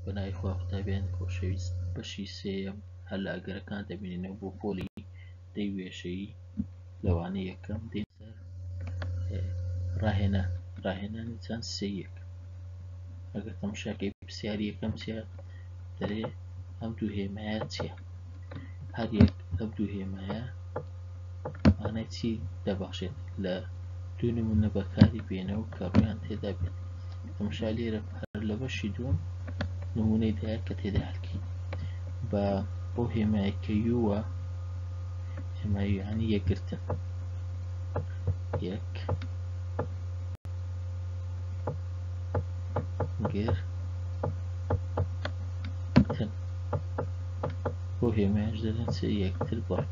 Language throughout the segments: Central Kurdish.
بەناوی خوا قوتابیان خۆشەویست بەشی سێیەم هەر لە ئەگەرەکان دەبینێنەوە بۆ پۆلی دەی وێشەیی لەوانەیە یەکەم دێن سەر ڕاهێنانی چەند سێیەک. ئەگەر تەماشاکەی پرسیاری یەکەم چییە دەرێ ئەم دوو هێمایە چییە؟ هەر یەک ئەم دوو هێمایە مانای چی دەبەخشێت لە دوو نمونە بەکاری بێنەوە کە ڕوویان تێدا بێت. تەماشا لێرە هەر لە بەشی دووەم نمونەی دایە کە تێدا هەڵکەین بە بۆ هێمایە کە یووە هێماییانی یەکگرتن یەک گرتن بۆ هێمایش دەرێن چ یەکتر بڕ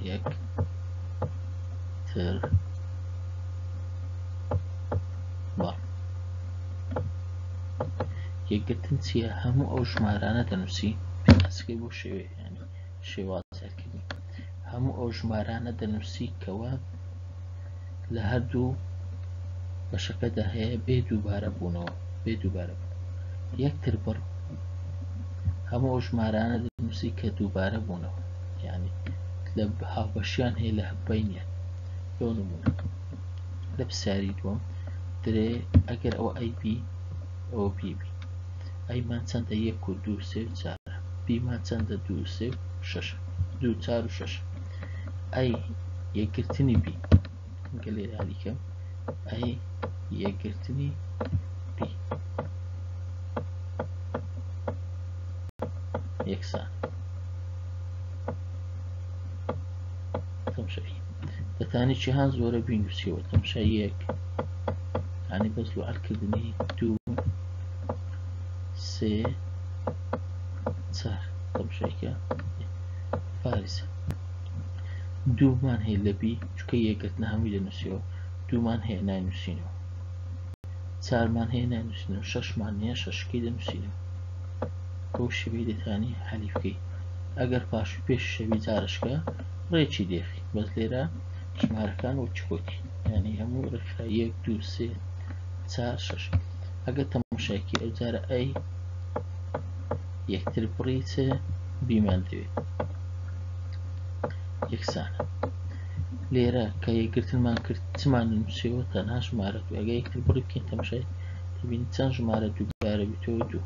یەکتر بڕ. یەکگرتن چییە؟ هەموو ئەو ژمارانە دەنووسی ئەسکەی بۆ شێوەیە ینی شێوازەکردنی هەموو ئەو ژمارانە دەنووسی کەوە لە هەردوو بەشەکەدا هەیە بێ دووبارە بوونەوە بێ دووبارە بوون. یەکتر بڕ هەموو ئەو ژمارانە دەنووسی کە دووبارە بوونەوە یعنی لە هاوبەشیان هەیە لە بینیان. بۆ نمونە لە پرسیاری دووەم درێ ئەگەر ئەوە ئەی بی ئەوە بی بی ئەیمان چەندە یەک و دوو سێ و چارە بیمان چەندە دوو سێ و شەشە دوو چار و شەشە ئەی یەکگرتنی بی گەلێرە هەریکەم ئەی یەکگرتنی بی یەکسان. تەماشای دەتانی جیهان زۆرە بینووسیەوە تەماشای یەک ینی بەس بۆ هەڵکردنی دوو سێ چار تەماشایکە فارسە دوومان هەیە لە بی چکە یەکگرتنە هەمووی دەنووسیەوە دوومان هەیە نانووسینەوە چارمان هەیە نانووسینەوە شەشمان هەیە شەشکەی دەنووسینەوە. بەو شێوەیە دەتانی حەلی بکەیت. ئەگەر پاش و پێش شەوی جارشکە ڕێکی دێخی بەس لێرە ژمارەکان وەک خۆتی ینی هەموو ڕێکخا یەک دوو سێ چار شەش. ئەگەر تەماشایەکی ئەو جارە ئەی یەکتر بڕی چ بیمان دەوێت یەکسانە. لێرە کە یەکگرتنمان کرد چمان نووسیەوە تەنها ژمارە دوو ئەگە یەکتر بڕی بکەین تەماشای دەبینین چەند ژمارە دووبارە بیتەوە دوو.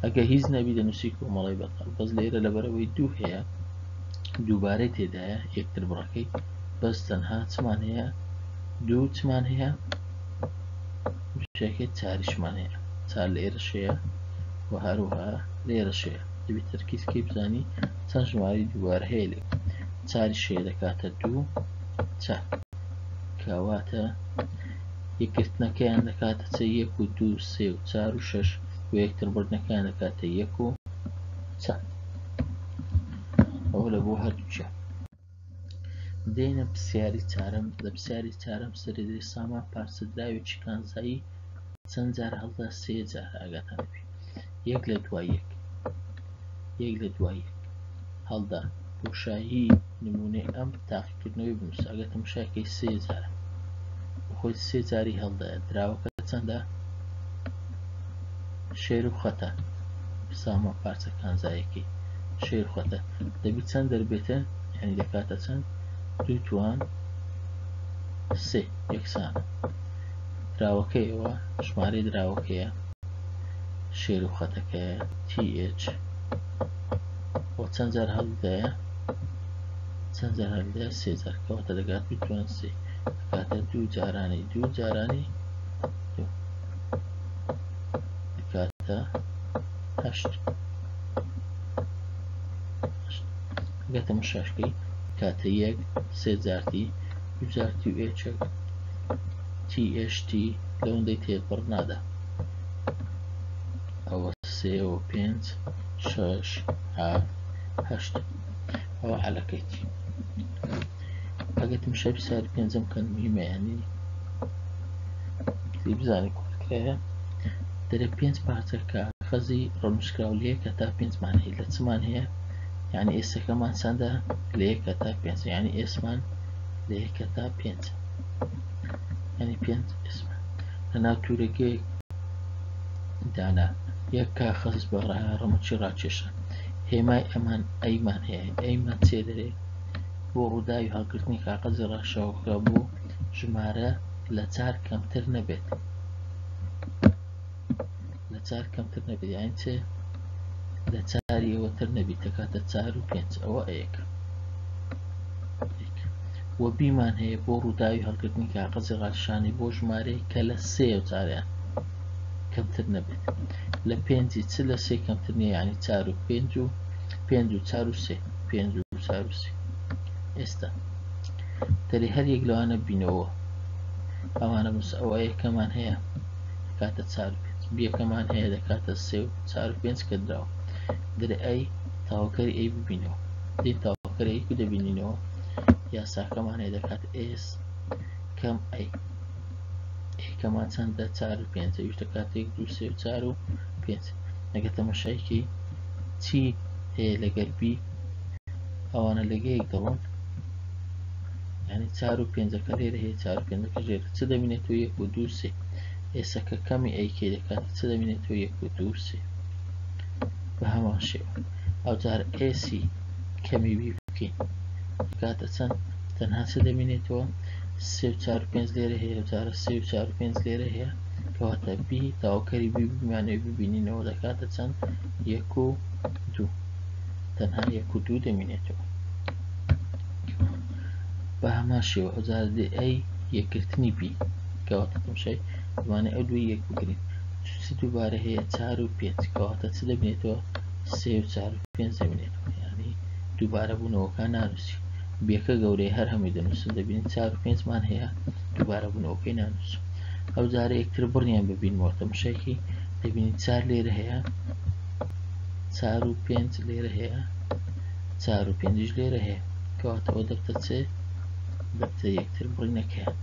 ئەگە هیچ نەبی دەنووسی کۆمەڵی بەتەڵ بەس لێرە لەبەرەوەی دوو هەیە دووبارەی تێدایە یەکتر بڕەکەی بەس تەنها چمان هەیە دوو چمان هەیە شێکێت چاریشمان هەیە چار لێرەش هەیە و هەروەها لێرەش هەیە دەبێت تەرکیزکەی بزانی چەند ژماری دووبارە هەیە لێ چاریش هەیە دەکاتە دوو چار کەواتە یەکگرتنەکەیان دەکاتە چ یەک و دوو سێ و چار و شەش و یەکتر بردنەکەیان دەکاتە یەک و چار. ئەوە لە بۆ هەردووچە. دێنە پرسیاری چارەم. لە پرسیاری چارەم سەرەدەی سامان پارچەدراوێکی کانزایی چەند جار هەڵدا سێ جار ئاگاتان بێ یەک لە دوای یەک یەک لە دوای یەک هەڵدا بۆشایی نمونەی ئەم تاقیکردنەوەی بنووسە. ئەگەر تەماشاکەی سێ جارە خۆی سێ جاری هەڵدایە دراوەکە چەندە شێر و خەتە سامان پارچە کانزایەکەی شێر خەتە دەبی چەند دەربێتە ینی دەکاتە چەند دوو توان سێ یەکسانە. دراوەکەیەوە ژمارەی دراوەکەیە شێر و خەتەکەیە TH بۆ چەند جار هەڵدایە چەند جار هەڵدایە سێ جار کەواتە دەگات بتوان سێ دەکاتە دوو جارانی دوو جارانی دوو دەکاتە هەشت. ئەگەر تەماشاشکەی کاتە یەک سێ جارتی دوو جارتی و ئێچەک THT لەوەندەی تێپڕ نادا ئەوە سێ و پێنج شەش هەفت هەشت ئەوە حەلەکەیتی. ئەگەر تەماشای پرسیاری پێنجەم کە موهیمە ینی بزانین کوردکرایە دەرێ پێنج پارچە کاغەزی ڕەنووسکراو لە یەکە تا پێنجمان هەیە لە چمان هەیە یعنی ئێسەکەمان چەندە لە یەکە تا پێنج یعنی ئێسمان لە یەکە تا پێنج ینی پێنج ئێسمان. لەناو تورەگەیەک دانا یەک کاخەز بە ڕەمەچی ڕاکێشە هێمای ئەمان ئەیمان هەیە ئەیمان چێ دەرێ بۆ ڕووداوی هەڵگرتنی کاغەزی ڕاشەوەکە بۆ ژمارە لە 4 کەمتر نەبێت لە 4 کەمتر نەبێت یان چێ لە 4 ئەوەتر نەبێت دەکاتە 4 و 5 ئەوە ئەیەکە وە بیمان هەیە بۆ ڕووداوی هەڵگرتنی کاغەزی ڕاشانی بۆ ژمارەی کە لە 3 جاریان کەمتر نەبێت لە 5 چ لە 3 کەمتر نییە یعنی 4 و 5 و 5 و 4 و 3 5 و 4 و 3 ئێستا دەری هەر یەک لەوانە بینەوە ئەوانە ئەوە یەکەمان هەیە دەکاتە 4 و 5 بیەکەمان هەیە دەکاتە 3 و 4 و 5 کە دراوە دەرێ ئەی تاوەکەری ئەی ببینەوە دەی تاوەکەر ئەی دەبینینەوە یاساکەمان هەیە دەکات ئێس کەم ئەی ئەیکەمان چەندە 4 و 5 ئەویش دەکات 1 2 3 و 4 و 5 ئەگە تەماشایەکی چی هەیە لەگەر بی ئەوانە لەگەیەک دەڵۆن یعنی 4 و 5 لێرە هەیە 4 و 5 ژێرە چ دەبینێتەوە 1 و 2 3 ئێستا کە کەمی ئەیکێ دەکات چ دەبینێتەوە 1 و 2 3 بە هەمان شێوە ئەوجار ئێسی کەمی بی بکەین دەکاتە چەند تەنها چ دەبینێتەوە 3 و 4 و 5 لێرە هەیە ئەوجارە 3 و 4 و 5 لێرە هەیە کەواتە بی تاوەکەری بی بمانەوەی ببینینەوە دەکاتە چەند 1 و 2 تەنها 1 و 2 دەبینێتەوە بە هەمان شێوە ئەوجار ئەی یەکگرتنی بی کەواتە تەماشای دەمانێت ئەو دوی یەک بگرین چ دووبارە هەیە 4 و 5 کەواتە چ دەبینێتەوە 3 و 4 و 5 دەبینێتەوە یعنی دووبارە بوونەوەکان نانووسی بیەکە گەورەی هەر هەمووی دەنووسن دەبینین 4 و 5 مان هەیە دووبارە بوونەوەکەی نانووسم ئەو جارە یەکتر بڕیان ببینەوە تەماشایەکی دەبینین 4 لێرە هەیە 4 و 5 لێرە هەیە 4 و 5 لێرە هەیە کەواتە ئەوە دەبتە چێ دەبتە یەکتر بڕینەکەیان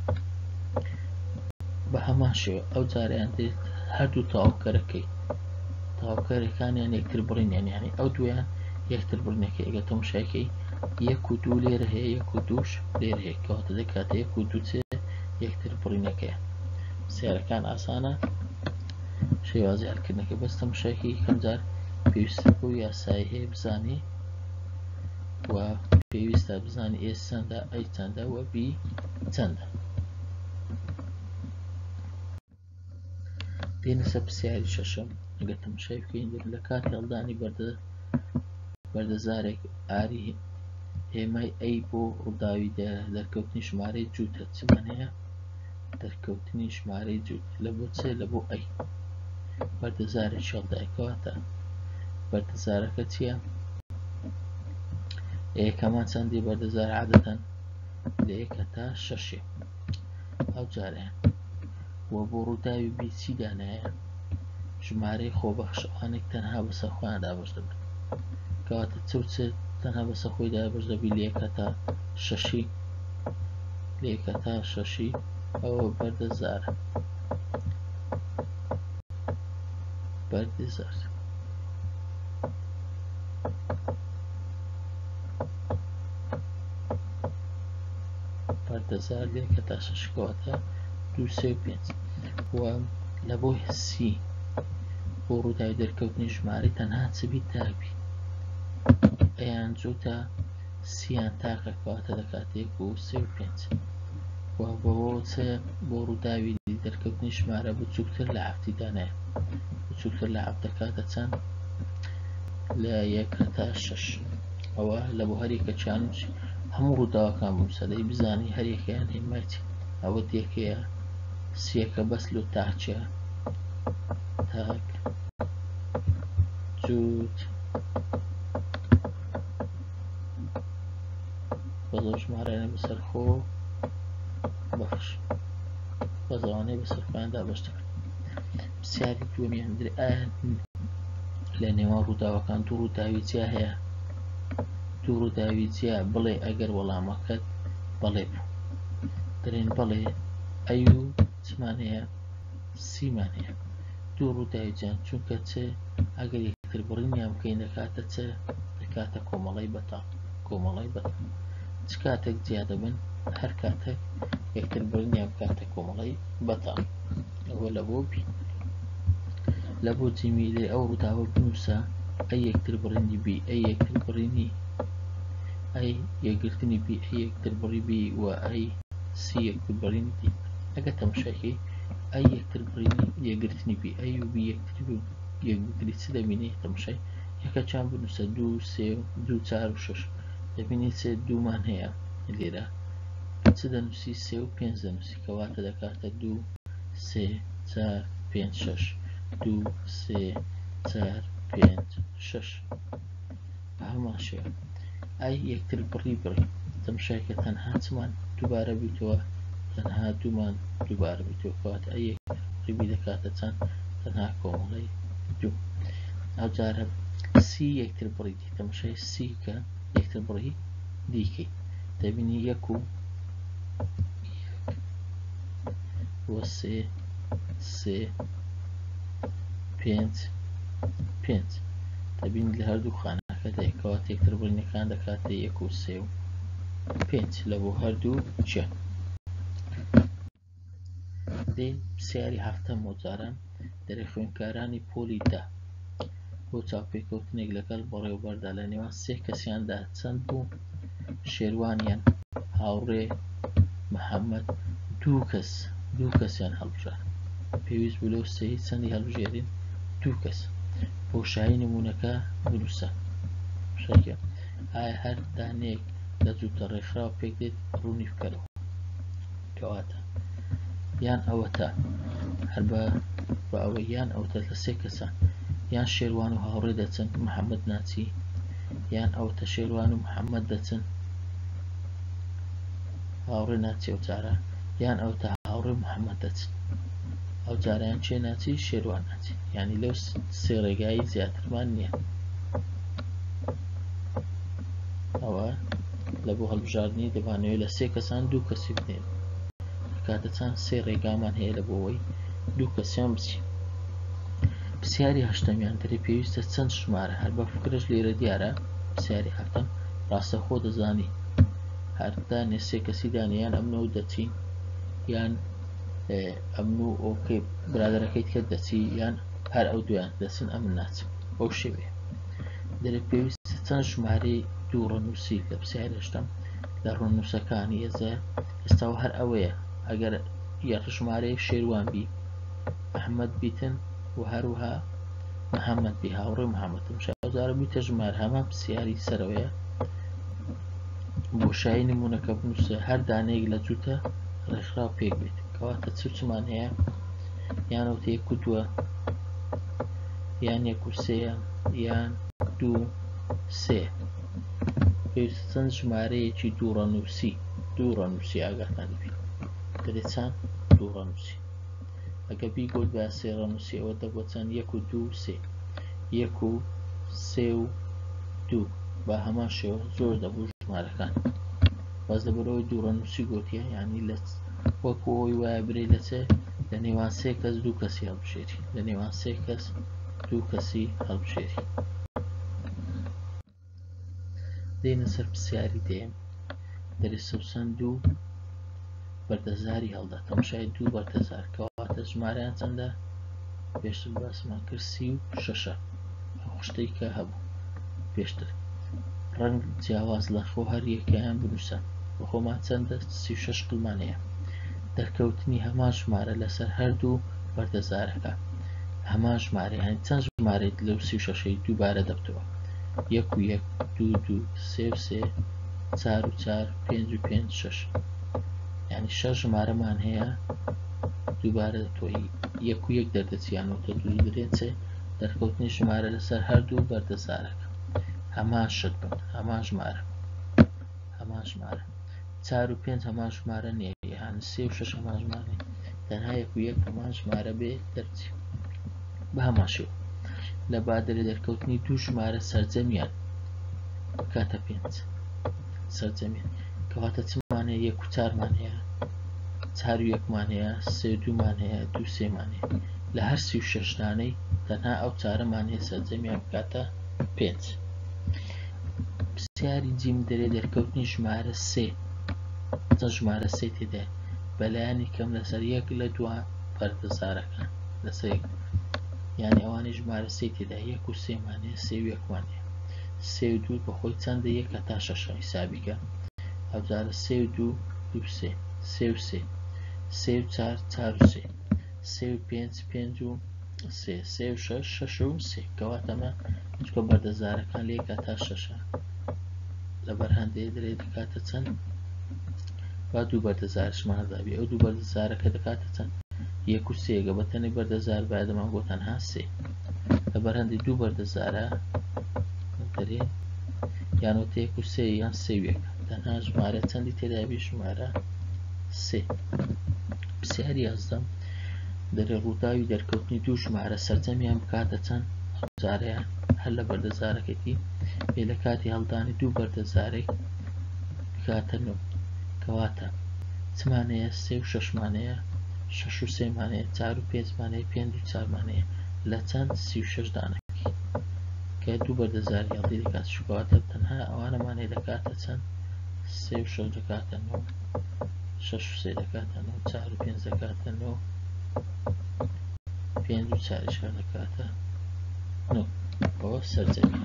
بە هەمان شێوە ئەو جاریان دێت هەردوو تاوکەرەکەی تاوکەرەکانیان یەکتر بڕینیان یعنی ئەو دویان یەکتر بڕینەکەی ئەگە تەماشایەکەی 1 و 2 لێرە هەیە 1 و 2 لێرە هەیە کەواتە دەکاتە 1 و 2 چێ یەکتر بڕینەکەیان سیارەکان ئاسانە شێوازی هەلکردنەکە بەس تەماشایەکی یەکەم جار پێویستە بۆ یاسایی هەیە بزانی و پێویستە بزانی ئێس چەندە ئەی چەندە و بی چەندە دێنە سەر پرسیاری شەشەم ئەگە تەماشای بکەین لە کاتی هەڵدانی بەردەزارێک ئاری هێمای ئەی بۆ ڕووداوی دەرکەوتنی ژمارەی جووتە چمان هەیە دەرکەوتنی ژمارەی جووت لە بۆ چێ لە بۆ ئەی بەردەزارێکی هەڵدایکەواتە بەردەزارەکە چییە یەکەمان چەندی بەردەزار عادەتەن لە 1 تا 6 ئەو جاریان وە بۆ ڕووداوی بی چی دانایە ژمارەی خۆبەخشەوانێک تەنها بەسەر خۆیان دابەش دەبن کەواتە چ و چێت تەنها بەسەر خۆی دابەش دەبی لە 1 تا 6 لە 1 تا 6 ئەوە بەردەزارە بەردەزار بەردەزار لە 1 تا 6 کەواتە 2 3 و 5 و لە بۆ سی بۆ ڕووداوی دەرکەوتنی ژمارەی تەنها چبی تاکبی ئەیان جووتە سییان تاکە کەواتە دەکاتە 1 و 3 و 5 و بەوە چێ بۆ ڕووداوی دەرکەوتنی ژمارە بچووکتر لە هەفتی دانایە بچووکتر لە هەفت دەکاتە چەند لە 1 تا 6 ئەوە لە بۆ هەریەکە چیانوسی هەموو ڕووداوەکان بووسەدەی بزانی هەریەکەیان هێمای چی ئەوە دێکەیە سیەکە بەس لە تاچە تاک جووت بەزە ژمارەیانە بەسەرخۆ بەخش بەزەوانەی بەسەرخۆیاندا بەش دەکەن پرسیاری دووەمیان ئایا لە نێوان ڕووداوەکان دوو ڕووداوی جیا هەیە دوو ڕووداوی جیا بڵێ ئەگەر وەڵامەکەت بەڵێ بوو دەرێن بەڵێ ئەی و چمان هەیە سیمان هەیە دوو ڕووداوی جیان چونکە چێ ئەگەر یەکتر بڕینیان بکەین دەکاتە چێ دەکاتە کۆمەڵەی بەتاڵ کۆمەڵەی بەتاڵ چ کاتێک جیا دەبن هەر کاتێک یەکتر بڕینیان بکاتە کۆمەڵەی بەتاڵ. ئەوە لە بۆ بی. لە بۆ جیمی لێ ئەو ڕووداوە بنووسە ئەی یەکتر بڕینی بی، ئەی یەکتر بڕینی ئەی یەکگرتنی بی، ئەی یەکتر بڕی بی و ئەی سی یەکتر بڕینی دی. ئەگە تەماشاکەی ئەی یەکتر بڕینی یەکگرتنی بی، ئەی و بی یەکتر یەکگری چ دەبینێ؟ تەماشای یەکە چیان بنووسە 2 3 2 4 و 6 دەبینی چێ دوومان هەیە لێرە چ دەنووسی 3 و 5 دەنووسی کەواتە دەکاتە 2 3 4 5 6 2 3 4 5 6 بە هەمان شێوە. ئەی یەکتر بڕی تەماشاکە تەنها چمان دووبارە بیتەوە، تەنها دوومان دووبارە بیتەوە کەواتە ئەی یەکتر بڕی بی دەکاتە چەند؟ تەنها کۆمەڵەی 2. ئەو جارە سی یەکتر بڕی دی، تەماشای سی کە یەکتر بڕی دیکەی دەبینی 1 و 3 3 5 5 دەبینی لە هەردوو خانەکە دەیەکەوە یەکتر بڕینەکان دەکاتە 1 و 3 و 5 لە بۆ هەردوو جیان. دێن پرسیاری هەفتەم وەجاران دەرێ خوێندکارانی پۆلی دا بۆ چاوپێکەوتنێک لەگەڵ بەڕێوەبەردا لە نێوان سێ کەسیاندا چەند بوو؟ شێروانیان هاوڕێ محەممەد دوو کەسیان هەڵبژار. پێویست بوو لەو سێی چەندی هەڵبژێرین؟ 2 کەس. بۆشایی نمونونەکە بنووسە. ئایا هەر دانەیەک لە جووتە ڕێکخراوە پێک دێت ڕوونی بکەرەوە کەواتە یان ئەوەتە هەر بە ئەوەی یان ئەوتە لە سێ کەسان یان شێروان و هاوڕێ دەچن محەممەد ناچی، یان ئەوتە شێروان و محەممەد دەچن هاوڕێ ناچی ئەو جارە، یان ئەوتە هاوڕێ محەممەد دەچن ئەو جاریان چێ ناچی؟ شێروان ناچی. یعنی لەو سێ ڕێگایی زیاترمان نییە. ئەوە لە بۆ هەڵبژاردننی دەبانەوێت لە سێ کەسان 2 کەسی بدێن کاتە چەند سێ ڕێگامان هەیە لە بۆەوەی 2 کەسیان بچی. پرسیاری هەشتەمیان دەرێ پێویستە چەند ژمارە هەر بە فکرش لێرە دیارە. پرسیاری هەفتەم ڕاستەخۆ دەزانی هەردانێ سێ کەسی دانیان ئەمنەوە دەچین یان ئەمنوو ئۆکەی برادەرەکەیت کرد دەچی یان هەر ئەو دویان دەچن ئەمن ناچم بەو شێوەیە. دەرێ پێویستە چەند ژمارەی دوو ڕەنووسی لە پرسیاری هەشتەم لە ڕەنووسەکانی ئێستاوە هەر ئەوەیە ئەگەر یەک ژمارەی شێروان بی ئەحمەد بیتن و هەروها محەممەد بی هاوڕێ محەممەد شازارە بیتە ژمار هەمان پرسیاری سەرەوەیە بۆشایی نمونونەکە بنووسە هەر دانەیەک لە جووتە ڕێکخراو پێک بێت کەواتە چمان هەیە یان ئەوتە 1 و 2 یان 1 و 3 یان 2 3 پێویستە چەند ژمارەیەکی دوو ڕەنووسی ئاگاتان بێت دەرێت چەند؟ دوو ڕەنووسی. ئەگە بیگۆت بە سێ ڕەنووسی ئەوە دەبووە چەند؟ 1 و 2 3 1 و 3 و 2 بە هەمان شێوە زۆر دەبوو ژمارەکان باز لەبەرەوەی دوو ڕەنووسی گوتیە یعنی لە وەکو ئەوی وایە برێ لە چێ لە نێوان سێ کەس 2 کەسی هەڵبژێری لە نێوان سێ کەس 2 کەسی هەڵبژێری. دێنە سەر پرسیاری دێم دەرێ سەوسەند و بەردەزاری هەڵدا تەماشای 2 بەردەزار کەواتە ژمارەیان چەندە؟ پێشتر باسمان کرد 36 ئەو شتەی کە هەبوو پێشتر. ڕەنگ جیاواز لە خۆ هەر یەکەیان بنووسە بە خۆمان چەندە؟ 36 قڵمان هەیە. دەرکەوتنی هەمان ژمارە لەسەر هەردوو بەردەزارەکە هەمان ژمارە هەن چەند ژمارەیت لەو 36 دووبارە دەبتەوە 1 و 1 2 2 3 و 3 4 و 4 5 و 5 6 یعنی 6 ژمارەمان هەیە دووبارە دەبتەوە 1 و 1 دەردەچیانەوە دوو درێنچێ دەرکەوتنی ژمارە لەسەر هەردوو بەردەزارەکە هەمان شت بن هەمان ژمارە 4 و 5 هەمان ژمارە نییە یان 3 و 6 هەمان ژمارە تەنها 1 و 1 هەمان ژمارە بێ دەرچی بە هەمان شێوە. لە بادرە دەرکەوتنی دوو ژمارە سەرجەمیان کاتە 5 سەرجەمیان کەواتە چمانەیە 1 و 4 مان هەیە 4 و 1 مان هەیە 3 و 2 مان هەیە 2 3 مان هەیە لە هەر 36 دانەی تەنها ئەو 4 مان هەیە سەرجەمیان بکاتە 5. پرسیاری جیم دەرێ دەرکەوتنی ژمارە 3 کەواتە ژمارە سێ تێدایە بەلایانی کەم لەسەر یەک لە دووە بەردەزارەکان لەسەر یەک یعنی ئەوانی ژمارە سێ تێدا یەک و سێمانەیە سێ و یەکمانەیە سێ و دوو بەخۆی چەندە یەکە تا شەشە حیسابیکە ئەوجارە سێ و دوو دوو سێ سێ و سێ سێ و چار چار و سێ سێ و پێنج پێنج و سێ سێ و شەش شەش و سێ کەواتەمە چکە بەردەزارەکان لە یەکە تا شەشە لەبەر هەندەیە دەرێ دەکاتە چەند با دوو بەردەزارشمان دابی ئەو دوو بەردەزارەکە دەکاتە چەند یەک و سێگە بەتەنی بەردەزار بادەمان بۆ تەنها سێ لەبەر هەندی دوو بەردەزارە دەرێ یانوەتە یەک و سێ یان سێ و یەک تەنها ژمارە چەندی تێدابی ژمارە سێ پرسیاری یازدەم دەرێ ڕووداوی دەرکەوتنی دوو ژمارە سەرجەمیان بکاتە چەند جارەیان هەر لە بەردەزارەکەتی بێ لە کاتی هەڵدانی دوو بەردەزارێک بکاتە نۆ کەواتە چمانەیە سێ و شەشمانەیە شەش و سێمانەیە چار و پێنجمانەیە پێنج و چارمانەیە لە چەند سی و شەش دانەکی کە دوو بەردەزاری هەڵدی دەکات شکەواتە تەنها ئەوانەمانەیە دەکاتە چەند سێ و شەش دەکاتە نۆ شەش و سێ دەکاتە نۆ چار و پێنج دەکاتە نۆ پێنج و چاریش هەر دەکاتە نۆ ئەوە سەرجەمی